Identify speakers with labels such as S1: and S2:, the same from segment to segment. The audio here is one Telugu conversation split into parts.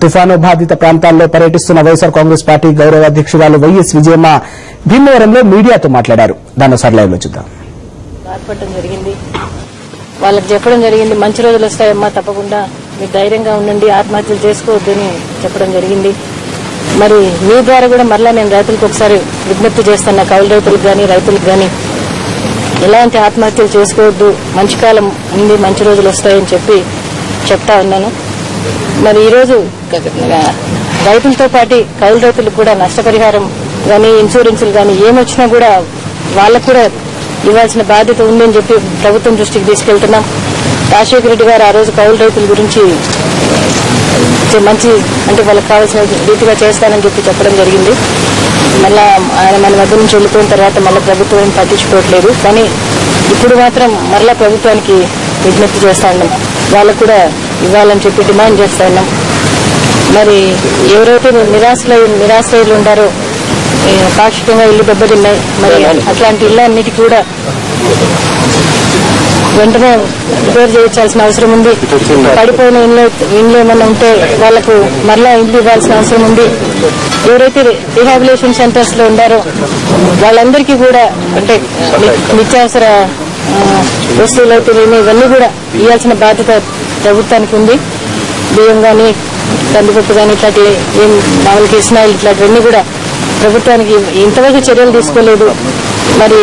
S1: తుఫాను బాధిత ప్రాంతాల్లో పర్యటిస్తున్న వైఎస్సార్ కాంగ్రెస్ పార్టీ గౌరవ అధ్యక్షురాలు వైఎస్ విజయమ్మ భీమవరంలో మీడియాతో మాట్లాడారు. దాన్ని ఒకసారి లైవ్ లో చూద్దాం.
S2: వాళ్ళకి చెప్పడం జరిగింది, మంచి రోజులు వస్తాయమ్మా, తప్పకుండా మీరు ధైర్యంగా ఉండండి, ఆత్మహత్యలు చేసుకోవద్దని చెప్పడం జరిగింది. మరి మీ ద్వారా కూడా మరలా నేను రైతులకు ఒకసారి విజ్ఞప్తి చేస్తున్నా, కౌలు రైతులకు కానీ రైతులకు కానీ ఎలాంటి ఆత్మహత్యలు చేసుకోవద్దు, మంచి కాలం ఉంది, మంచి రోజులు వస్తాయని చెప్తా ఉన్నాను. మరి ఈరోజు రైతులతో పాటు కౌలు రైతులకు కూడా నష్టపరిహారం కానీ ఇన్సూరెన్సులు కానీ ఏమొచ్చినా కూడా వాళ్ళకు కూడా ఇవ్వాల్సిన బాధ్యత ఉందని చెప్పి ప్రభుత్వం దృష్టికి తీసుకెళ్తున్నాం. రాజశేఖర రెడ్డి గారు ఆ రోజు కౌలు రైతుల గురించి మంచి అంటే వాళ్ళకి కావాల్సిన రీతిగా చేస్తానని చెప్పడం జరిగింది. మళ్ళా ఆయన మన మధ్య నుంచి వెళ్ళిపోయిన తర్వాత మళ్ళీ ప్రభుత్వం పట్టించుకోవట్లేదు. కానీ ఇప్పుడు మాత్రం మరలా ప్రభుత్వానికి విజ్ఞప్తి చేస్తా ఉన్నాం, వాళ్ళకు కూడా ఇవ్వాలని చెప్పి డిమాండ్ చేస్తా ఉన్నాం. మరి ఎవరైతే నిరాశ్రయులు ఉండారో, పాక్షికంగా ఇల్లు దెబ్బతిన్నాయి, మరి అట్లాంటి ఇళ్ళన్నిటికీ కూడా వెంటనే రిపేర్ చేయించాల్సిన అవసరం ఉంది. పడిపోయిన ఇండ్లు ఏమన్నా ఉంటే వాళ్లకు మరలా ఇల్లు ఇవ్వాల్సిన అవసరం ఉంది. ఎవరైతే రీహాబిలిటేషన్ సెంటర్స్ లో ఉండారో వాళ్ళందరికీ కూడా అంటే నిత్యావసర వస్తువులు అయితే ఇవన్నీ కూడా ఇవ్వాల్సిన బాధ్యత ప్రభుత్వానికి ఉంది. బియ్యం కానీ కందిపప్పు కానీ ఇట్లాంటి ఏం మామూలుగా ఇస్నాయిల్ ఇట్లాంటివన్నీ కూడా ప్రభుత్వానికి ఇంతవరకు చర్యలు తీసుకోలేదు. మరి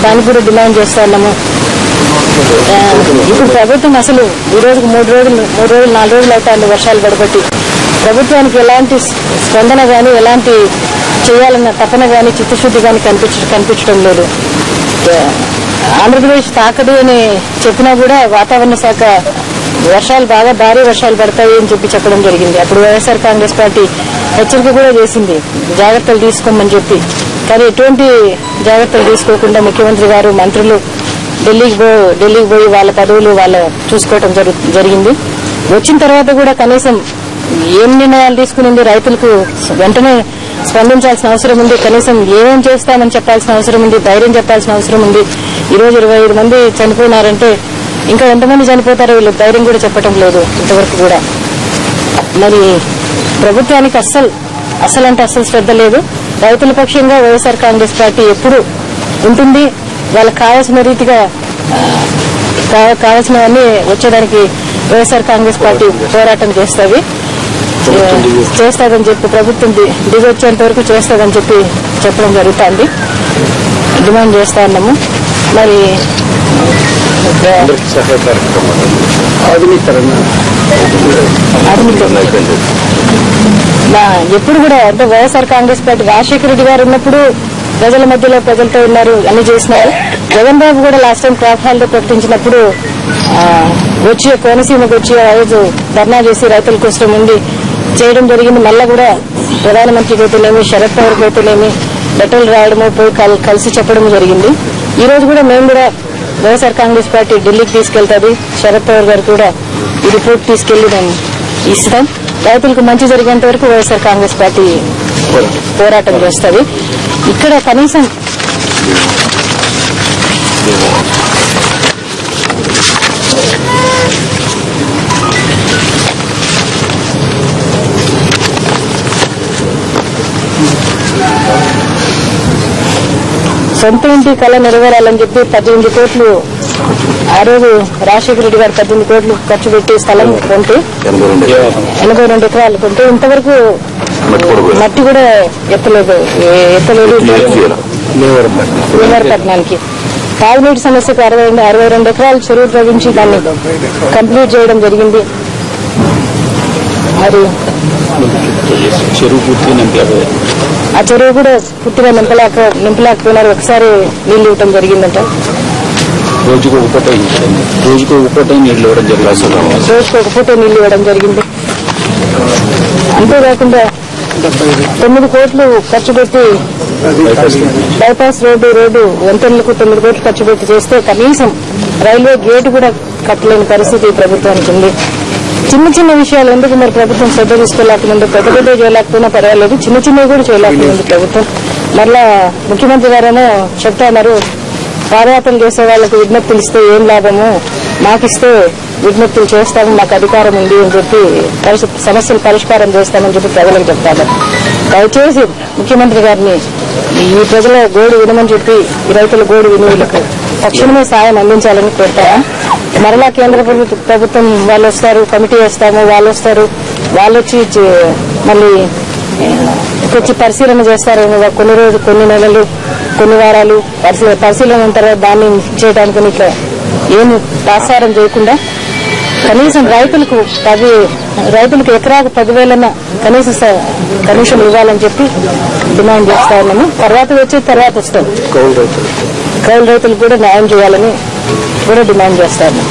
S2: దానికి కూడా డిమాండ్ చేస్తా ఉన్నాము. ఇప్పుడు ప్రభుత్వం అసలు ఈ రోజుకు 3 రోజులు 4 రోజులు అవుతాయి వర్షాలు పడబట్టి. ప్రభుత్వానికి ఎలాంటి స్పందన కానీ ఎలాంటి చేయాలన్న తపన కానీ చిత్తశుద్ధి కానీ కనిపించడం లేదు. ఆంధ్రప్రదేశ్ తాకదు అని చెప్పినా కూడా వాతావరణ శాఖ భారీ వర్షాలు పడతాయి అని చెప్పడం జరిగింది. అప్పుడు వైఎస్ఆర్ కాంగ్రెస్ పార్టీ హెచ్చరిక కూడా చేసింది, జాగ్రత్తలు తీసుకోమని చెప్పి. కానీ ఎటువంటి జాగ్రత్తలు తీసుకోకుండా ముఖ్యమంత్రి గారు మంత్రులు ఢిల్లీకి పోయి వాళ్ళ పదవులు వాళ్ళు చూసుకోవడం జరిగింది. వచ్చిన తర్వాత కూడా కనీసం ఏం నిర్ణయాలు తీసుకునింది, రైతులకు వెంటనే స్పందించాల్సిన అవసరం ఉంది. కనీసం ఏమేం చేస్తామని చెప్పాల్సిన అవసరం ఉంది, ధైర్యం చెప్పాల్సిన అవసరం ఉంది. ఈరోజు 25 మంది చనిపోయినారంటే ఇంకా ఎంతమంది చనిపోతారో వీళ్ళు ధైర్యం కూడా చెప్పడం లేదు ఇంతవరకు కూడా. మరి ప్రభుత్వానికి అస్సలు శ్రద్ధ లేదు. రైతుల పక్షంగా వైఎస్ఆర్ కాంగ్రెస్ పార్టీ ఎప్పుడు ఉంటుంది. వాళ్ళకి కావాల్సిన రీతిగా కావాల్సినవన్నీ వచ్చేదానికి వైఎస్ఆర్ కాంగ్రెస్ పార్టీ పోరాటం చేస్తాదని చెప్పి ప్రభుత్వం దిగొచ్చేంత వరకు చేస్తాదని చెప్పడం జరుగుతుంది. డిమాండ్ చేస్తా ఉన్నాము. మరి ఎప్పుడు కూడా అంటే వైఎస్ఆర్ కాంగ్రెస్ పార్టీ రాజశేఖర రెడ్డి గారు ఉన్నప్పుడు ప్రజల మధ్యలో ప్రజలతో ఉన్నారు, అన్ని చేసినారు. జగన్ బాబు కూడా లాస్ట్ టైం క్రాప్ హాలిడే ప్రకటించినప్పుడు కోనసీమకు వచ్చి ఆ రోజు ధర్నా చేసి రైతుల కోసం ఉండి చేయడం జరిగింది. మళ్ళా కూడా ప్రధానమంత్రికి అయితేనేమి శరద్ పవార్కి అయితేనేమి లెటర్లు రాయడము పోయి కలిసి చెప్పడం జరిగింది. ఈ రోజు కూడా మేము కూడా వైఎస్ఆర్ కాంగ్రెస్ పార్టీ ఢిల్లీకి తీసుకెళ్తుంది. శరద్ పవార్ గారు కూడా ఈ రిపోర్ట్ తీసుకెళ్లి మేము ఇస్తాం. రైతులకు మంచి జరిగేంత వరకు వైఎస్ఆర్ కాంగ్రెస్ పార్టీ పోరాటం చేస్తుంది. ఇక్కడ కనీసం సొంత ఇంటి కళ నెరవేరాలని చెప్పి 18 కోట్లు ఆ రోజు రాజశేఖర రెడ్డి గారు 18 కోట్లు ఖర్చు పెట్టి స్థలం కొంటే 82 ఎకరాలు కొంటే ఇంతవరకు మట్టి కూడా ఎత్తలేదు పట్టణానికి. తాగునీటి సమస్యకు 62 ఎకరాలు చెరువు ప్రవహించి దాన్ని కంప్లీట్ చేయడం జరిగింది. మరి ఆ చెరువు కూడా పూర్తిగా నింపలేకపోయినారు. ఒకసారి నీళ్లు ఇవ్వడం జరిగిందంట. రోజుకు ఒక పూట నీళ్లు ఇవ్వడం జరిగింది. అంతేకాకుండా 9 కోట్లు ఖర్చు పెట్టి బైపాస్ రోడ్డు వంతెనలకు 9 కోట్లు ఖర్చు పెట్టి చేస్తే కనీసం రైల్వే గేటు కూడా కట్టలేని పరిస్థితి ప్రభుత్వానికి ఉంది. చిన్న విషయాలు ఎందుకు మరి ప్రభుత్వం శ్రద్ధ తీసుకోలేకపోయింది? పెద్ద చేయలేకపోయినా పర్వాలేదు, చిన్నవి కూడా చేయలేకపోయింది ప్రభుత్వం. మరలా ముఖ్యమంత్రి గారేమో చెప్తా ఉన్నారు, పాదయాత్రలు చేసే వాళ్లకు విజ్ఞప్తులు ఇస్తే ఏం లాభము, మాకిస్తే విజ్ఞప్తులు చేస్తాము, మాకు అధికారం ఉంది అని చెప్పి సమస్యలు పరిష్కారం చేస్తామని చెప్పి ప్రజలకు చెప్తాము. దయచేసి ముఖ్యమంత్రి గారిని ఈ ప్రజల గోడు వినమని చెప్పి ఈ రైతుల గోడు విని వీళ్ళకు తక్షణమే సాయం అందించాలని కోరుతాము. మరలా కేంద్ర ప్రభుత్వం వాళ్ళు వస్తారు, కమిటీ వేస్తాము, వాళ్ళు వస్తారు, వాళ్ళు వచ్చి మళ్ళీ వచ్చి పరిశీలన చేస్తారు. కొన్ని రోజులు, కొన్ని నెలలు, కొన్ని వారాలు పరిశీలన ఉంటారు. దాన్ని చేయడానికి ఇట్లా ఏమి తాత్సారం చేయకుండా కనీసం రైతులకు ఎకరాకు 10,000 కనీసం ఇవ్వాలని చెప్పి డిమాండ్ చేస్తా ఉన్నాము. తర్వాత వస్తాం. కౌలు రైతులకు కూడా న్యాయం చేయాలని కూడా డిమాండ్ చేస్తాము.